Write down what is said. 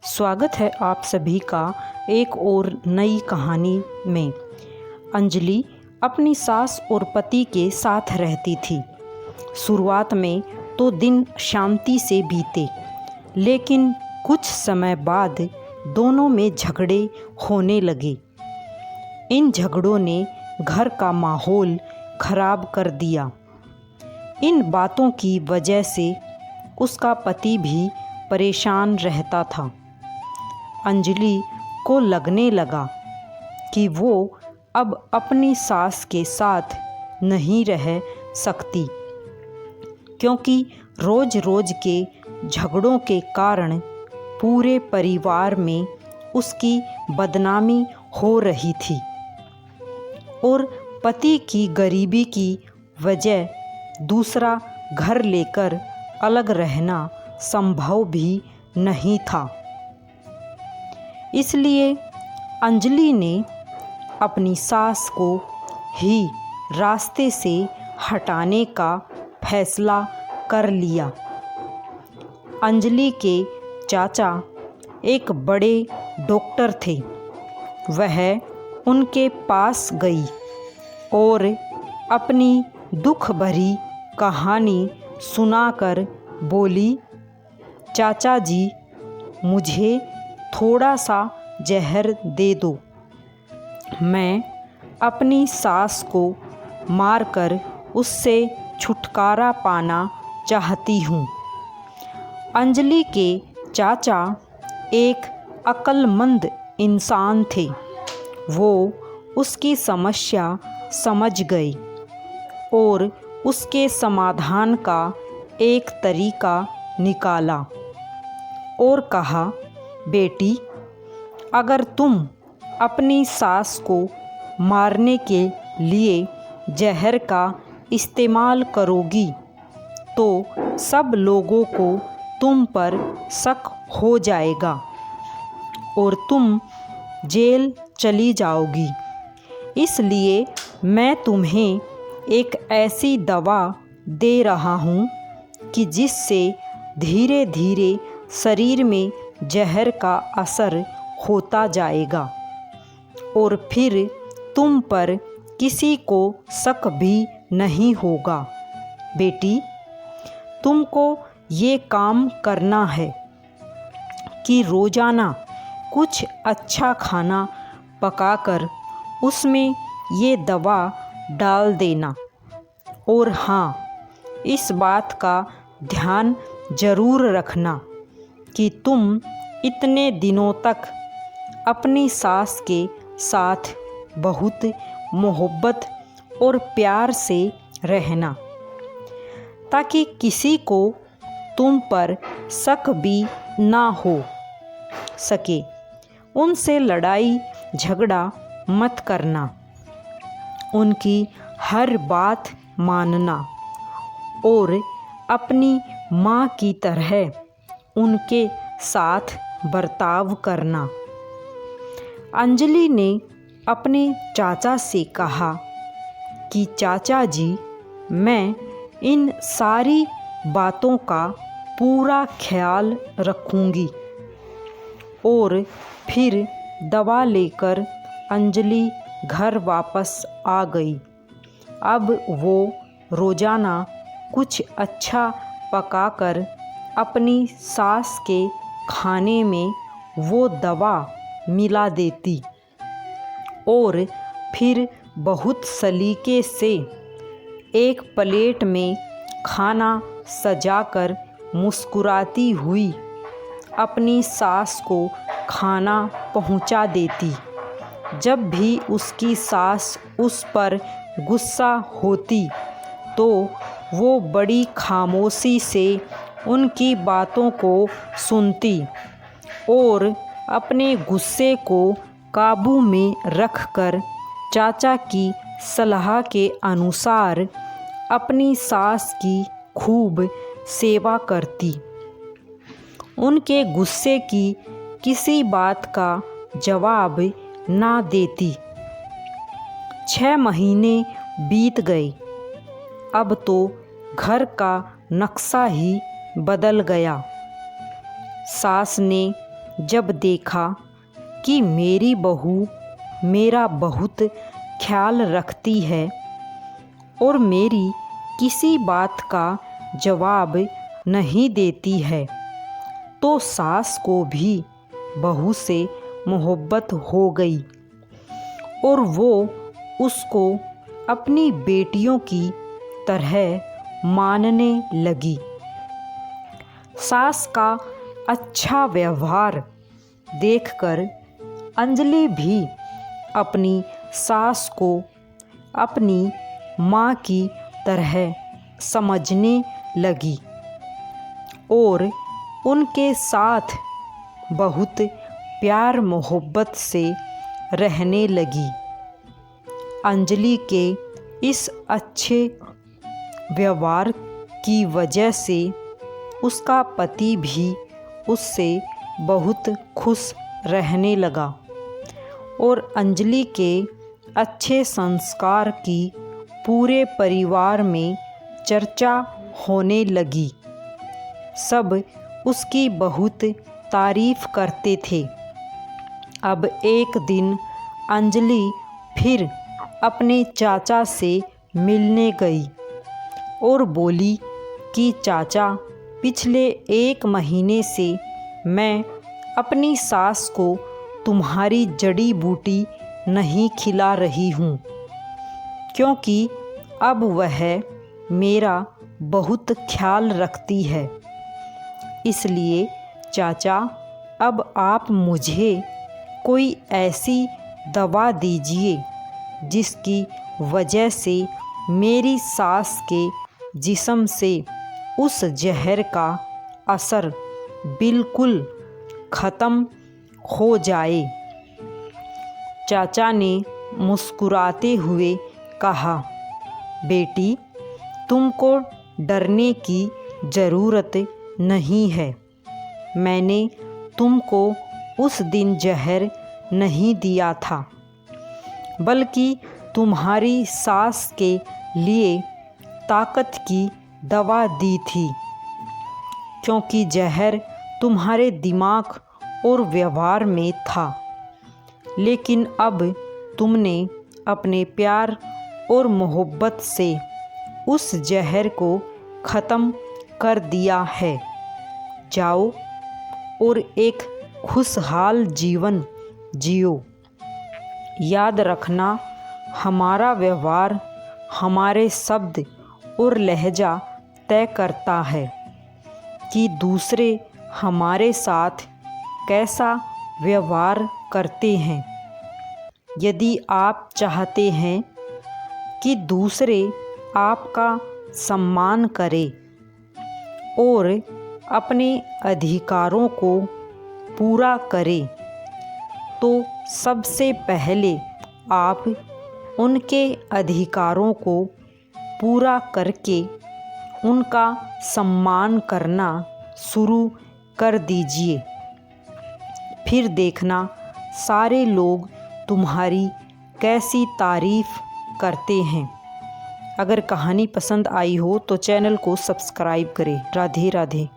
स्वागत है आप सभी का एक और नई कहानी में। अंजलि अपनी सास और पति के साथ रहती थी। शुरुआत में तो दिन शांति से बीते, लेकिन कुछ समय बाद दोनों में झगड़े होने लगे। इन झगड़ों ने घर का माहौल खराब कर दिया। इन बातों की वजह से उसका पति भी परेशान रहता था। अंजलि को लगने लगा कि वो अब अपनी सास के साथ नहीं रह सकती, क्योंकि रोज रोज के झगड़ों के कारण पूरे परिवार में उसकी बदनामी हो रही थी और पति की गरीबी की वजह दूसरा घर लेकर अलग रहना संभव भी नहीं था। इसलिए अंजलि ने अपनी सास को ही रास्ते से हटाने का फैसला कर लिया। अंजलि के चाचा एक बड़े डॉक्टर थे। वह उनके पास गई और अपनी दुख भरी कहानी सुनाकर बोली, चाचा जी, मुझे थोड़ा सा जहर दे दो। मैं अपनी सास को मारकर उससे छुटकारा पाना चाहती हूँ। अंजलि के चाचा एक अक्लमंद इंसान थे। वो उसकी समस्या समझ गए और उसके समाधान का एक तरीका निकाला और कहा, बेटी, अगर तुम अपनी सास को मारने के लिए जहर का इस्तेमाल करोगी तो सब लोगों को तुम पर शक हो जाएगा और तुम जेल चली जाओगी। इसलिए मैं तुम्हें एक ऐसी दवा दे रहा हूँ कि जिससे धीरे धीरे शरीर में जहर का असर होता जाएगा और फिर तुम पर किसी को शक भी नहीं होगा। बेटी, तुमको ये काम करना है कि रोज़ाना कुछ अच्छा खाना पकाकर उसमें ये दवा डाल देना। और हाँ, इस बात का ध्यान ज़रूर रखना कि तुम इतने दिनों तक अपनी सास के साथ बहुत मोहब्बत और प्यार से रहना, ताकि किसी को तुम पर शक भी ना हो सके। उनसे लड़ाई झगड़ा मत करना, उनकी हर बात मानना और अपनी माँ की तरह उनके साथ बर्ताव करना। अंजलि ने अपने चाचा से कहा कि चाचा जी, मैं इन सारी बातों का पूरा ख्याल रखूंगी। और फिर दवा लेकर अंजलि घर वापस आ गई। अब वो रोज़ाना कुछ अच्छा पकाकर अपनी सास के खाने में वो दवा मिला देती और फिर बहुत सलीके से एक प्लेट में खाना सजाकर मुस्कुराती हुई अपनी सास को खाना पहुंचा देती। जब भी उसकी सास उस पर गुस्सा होती तो वो बड़ी खामोशी से उनकी बातों को सुनती और अपने गुस्से को काबू में रखकर चाचा की सलाह के अनुसार अपनी सास की खूब सेवा करती। उनके गुस्से की किसी बात का जवाब ना देती। 6 महीने बीत गए। अब तो घर का नक्शा ही बदल गया। सास ने जब देखा कि मेरी बहू मेरा बहुत ख्याल रखती है और मेरी किसी बात का जवाब नहीं देती है, तो सास को भी बहू से मोहब्बत हो गई और वो उसको अपनी बेटियों की तरह मानने लगी। सास का अच्छा व्यवहार देखकर अंजलि भी अपनी सास को अपनी माँ की तरह समझने लगी और उनके साथ बहुत प्यार मोहब्बत से रहने लगी। अंजलि के इस अच्छे व्यवहार की वजह से उसका पति भी उससे बहुत खुश रहने लगा और अंजलि के अच्छे संस्कार की पूरे परिवार में चर्चा होने लगी। सब उसकी बहुत तारीफ करते थे। अब एक दिन अंजलि फिर अपने चाचा से मिलने गई और बोली कि चाचा, पिछले 1 महीने से मैं अपनी सास को तुम्हारी जड़ी बूटी नहीं खिला रही हूँ, क्योंकि अब वह मेरा बहुत ख्याल रखती है। इसलिए चाचा, अब आप मुझे कोई ऐसी दवा दीजिए जिसकी वजह से मेरी सास के जिस्म से उस जहर का असर बिल्कुल ख़त्म हो जाए। चाचा ने मुस्कुराते हुए कहा, बेटी, तुमको डरने की ज़रूरत नहीं है। मैंने तुमको उस दिन जहर नहीं दिया था, बल्कि तुम्हारी सास के लिए ताकत की दवा दी थी, क्योंकि जहर तुम्हारे दिमाग और व्यवहार में था। लेकिन अब तुमने अपने प्यार और मोहब्बत से उस जहर को ख़त्म कर दिया है। जाओ और एक खुशहाल जीवन जियो। याद रखना, हमारा व्यवहार हमारे शब्द और लहजा तय करता है कि दूसरे हमारे साथ कैसा व्यवहार करते हैं। यदि आप चाहते हैं कि दूसरे आपका सम्मान करें और अपने अधिकारों को पूरा करें, तो सबसे पहले आप उनके अधिकारों को पूरा करके उनका सम्मान करना शुरू कर दीजिए। फिर देखना सारे लोग तुम्हारी कैसी तारीफ़ करते हैं। अगर कहानी पसंद आई हो तो चैनल को सब्सक्राइब करें। राधे राधे।